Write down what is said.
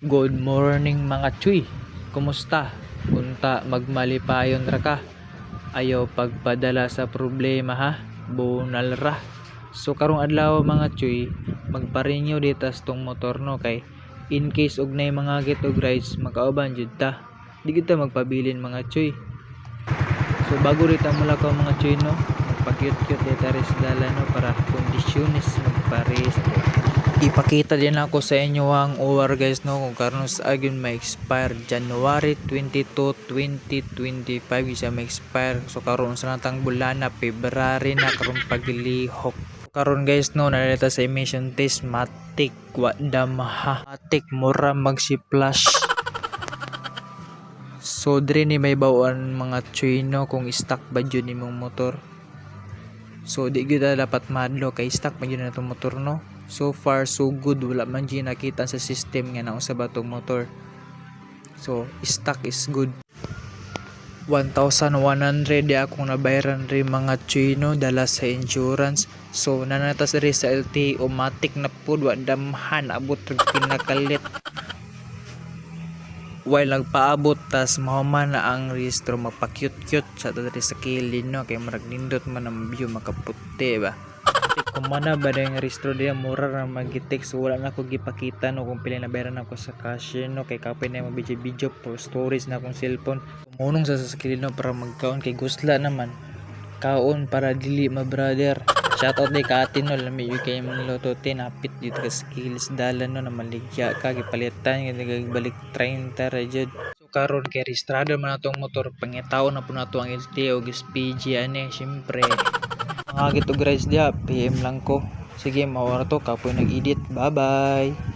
Good morning mga chuy. Kumusta? Unta magmalipayon ra ka. Ayaw pagpadala sa problema ha. Bunal ra. So karong adlaw mga chuy, magparinyo ditas tong motor no kay in case og nay mga get og rides makauban jud ta. Di kita magpabilin mga chuy. So bago rita mula ko mga chuy no, magpa-cute dita res dala no para kondisyones magpares. Ipakita din ako sa inyo ang OR guys no kung karon sa agyon ma-expire January 22, 2025 isa ma-expire. So karon sa natang bulan na February na karon paglihok. Karon guys no nalita sa emission test matik wa damaha. Matik mura magsi-flash. So dire ni may bawaan mga chuy no kung stock ba jud nimong motor. So di gyud dapat madlo kay stock man jud na tong motor no. So far so good, wala man dyan nakita sa system nga naon sa batong motor. So stock is good. 1,100 di akong nabayaran rin mga chino dala sa insurance. So nanatas rin sa LTO matik na po wa damhan abot rig pinakalit. While nagpaabot tas mahuman na ang rehistro magpa-cute sa diri sa kilin no kay marag nindot man ang view makaputi ba. Kumana ba yung rehistro diya mura ra magitik so wala na ko gipakita no kung pila na bayaran ako sa cashier no kay kapay na mo video for storage na akong cellphone. Kumunong sa sakilin no para magkaon kay gusla naman kaon para dili ma brother. Shoutout day ka atin no lami kay mga loto tinapit dito ka skills dalan no na maligya ka gipalitan nga balik 30 ra jud. So karon kay rehistrado man atong motor pangitaw na po nato ang LTO ug SPG ani syempre. Mga gito guys dia PM lang ko. Sige mawala to kapoy nag-edit. Bye bye.